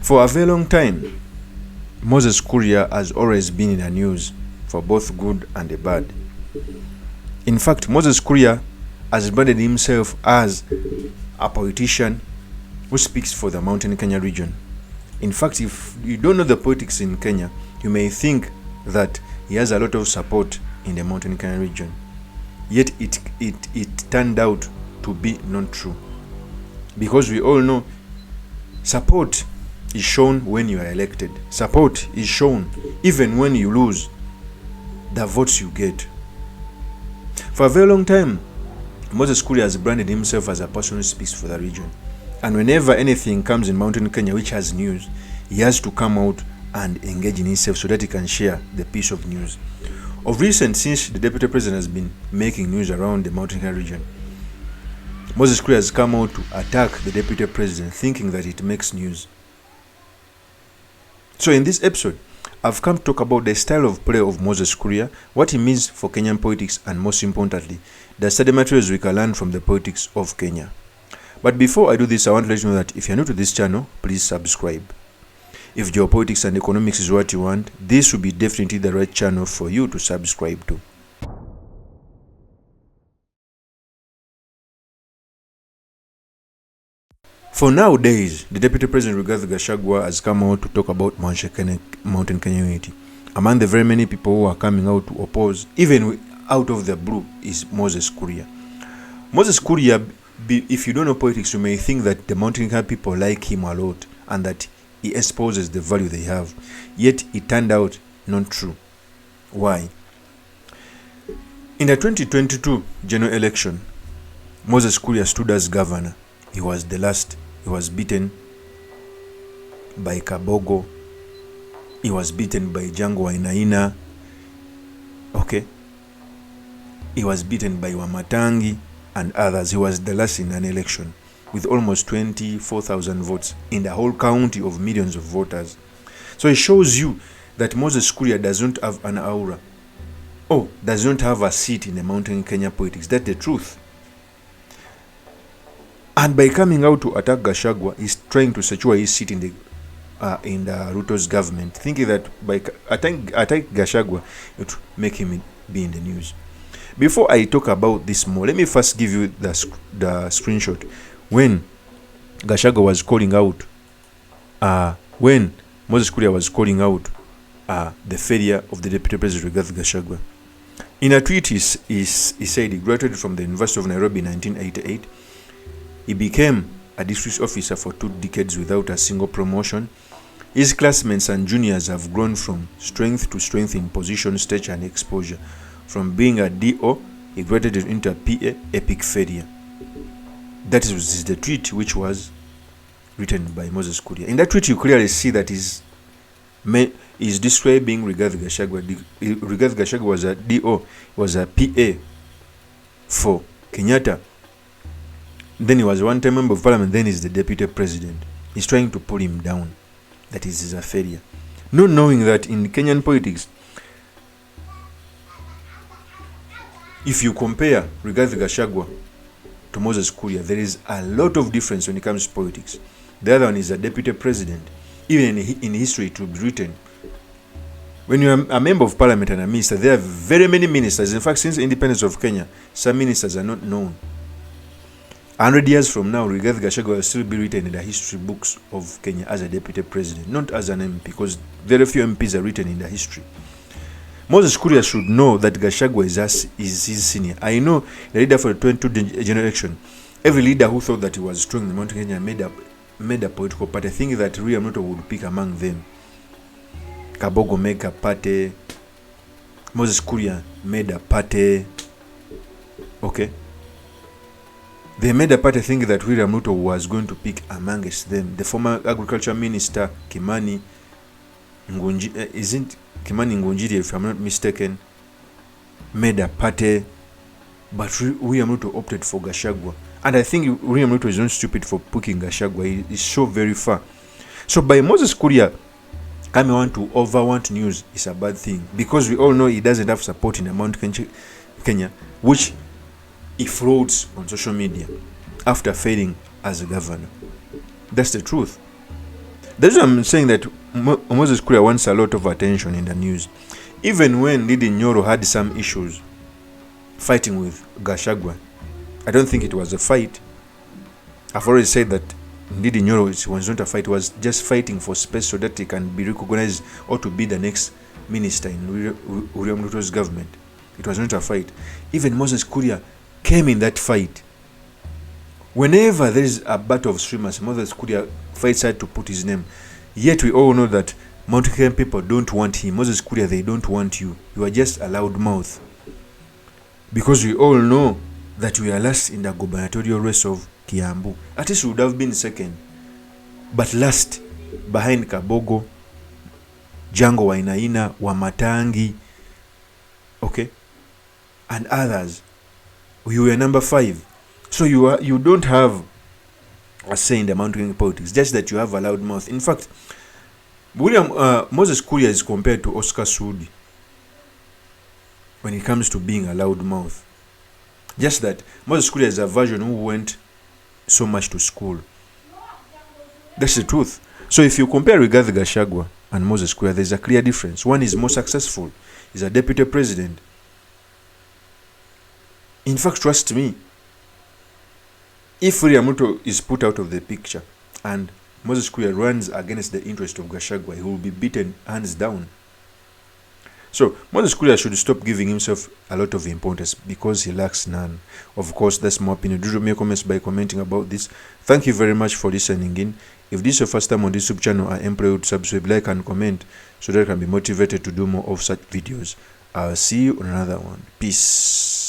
For a very long time, Moses Kuria has always been in the news for both good and the bad. In fact, Moses Kuria has branded himself as a politician who speaks for the Mountain Kenya region. In fact, if you don't know the politics in Kenya, you may think that he has a lot of support in the Mountain Kenya region. Yet it turned out to be not true. Because we all know support is shown when you are elected. Support is shown even when you lose the votes you get. For a very long time, Moses Kuria has branded himself as a person who speaks for the region. And whenever anything comes in Mountain Kenya which has news, he has to come out and engage in himself so that he can share the piece of news. Of recent, since the Deputy President has been making news around the Mountain Kenya region, Moses Kuria has come out to attack the Deputy President, thinking that it makes news. So in this episode, I've come to talk about the style of play of Moses Kuria, what he means for Kenyan politics, and most importantly, the study materials we can learn from the politics of Kenya. But before I do this, I want to let you know that if you're new to this channel, please subscribe. If geopolitics and economics is what you want, this will be definitely the right channel for you to subscribe to. For nowadays, the Deputy President Rigathi Gachagua has come out to talk about Mountain Kenya unity. Among the very many people who are coming out to oppose, even out of the blue, is Moses Kuria. Moses Kuria, if you don't know politics, you may think that the Mountain Kenya people like him a lot and that he exposes the value they have. Yet it turned out not true. Why? In the 2022 general election, Moses Kuria stood as governor. He was the last. He was beaten by Kabogo. He was beaten by Jango Wainaina. Okay. He was beaten by Wamatangi and others. He was the last in an election with almost 24,000 votes in the whole county of millions of voters. So it shows you that Moses Kuria doesn't have an aura. Does not have a seat in the Mountain Kenya politics. That's the truth. And by coming out to attack Gachagua, he's trying to secure his seat in the Ruto's government, thinking that by attacking Gachagua, it will make him be in the news. Before I talk about this more, let me first give you the screenshot when Gachagua was calling out, when Moses Kuria was calling out the failure of the Deputy President Rigathi Gachagua. In a tweet, he said he graduated from the University of Nairobi in 1988. He became a district officer for 2 decades without a single promotion. His classmates and juniors have grown from strength to strength in position, stature, and exposure. From being a DO, he graduated into a PA, epic failure. That is the tweet which was written by Moses Kuria. In that tweet, you clearly see that he's describing Rigathi Gachagua. Rigathi Gachagua was a DO, was a PA for Kenyatta. Then he was one-time member of parliament, then he's the deputy president. He's trying to pull him down. That is a failure. Not knowing that in Kenyan politics, if you compare Rigathi Gachagua to Moses Kuria, there is a lot of difference when it comes to politics. The other one is a deputy president. Even in history, it will be written. When you are a member of parliament and a minister, there are very many ministers. In fact, since the independence of Kenya, some ministers are not known. 100 years from now, Rigathi Gachagua will still be written in the history books of Kenya as a deputy president, not as an MP, because very few MPs are written in the history. Moses Kuria should know that Gachagua is his senior. I know the leader for the 22 general election, every leader who thought that he was strong in the Mountain Kenya made a political party. I think that William Ruto would pick among them. Kabogo made a party. Moses Kuria made a party. Okay. They made a party thinking that William Ruto was going to pick amongst them. The former agriculture minister, Kimani Ngunjiri, if I'm not mistaken, made a party, but William Ruto opted for Gachagua. And I think William Ruto is not stupid for picking Gachagua. He is so very far. So by Moses Kuria coming on to want news is a bad thing, because we all know he doesn't have support in the Mount Kenya, which he frauds on social media after failing as a governor. That's the truth. That's why I'm saying that Moses Kuria wants a lot of attention in the news. Even when Ndidi Nyoro had some issues fighting with Gachagua, I don't think it was a fight. I've already said that Ndidi Nyoro was not a fight, was just fighting for space so that he can be recognized or to be the next minister in William Ruto's government. It was not a fight. Even Moses Kuria came in that fight. Whenever there is a battle of streamers, Moses Kuria fights hard to put his name. Yet we all know that Mount Kenya people don't want him. Moses Kuria, they don't want you. You are just a loud mouth. Because we all know that we are last in the gubernatorial race of Kiambu. At least we would have been second. But last, behind Kabogo, Jango Wainaina, Wamatangi, okay, and others. We were number 5. So you don't have a say in the Mount Kenya politics, just that you have a loud mouth. In fact, Moses Kuria is compared to Oscar Sudi when it comes to being a loud mouth. Just that Moses Kuria is a version who went so much to school. That's the truth. So if you compare Rigathi Gachagua and Moses Kuria, there's a clear difference. One is more successful. He's a deputy president. In fact, trust me, if William Ruto is put out of the picture and Moses Kuria runs against the interest of Gachagua, he will be beaten hands down. So Moses Kuria should stop giving himself a lot of importance because he lacks none. Of course, that's my opinion. Do drop me comments by commenting about this. Thank you very much for listening in. If this is your first time on this YouTube channel, I implore you to subscribe, like, and comment so that I can be motivated to do more of such videos. I'll see you on another one. Peace.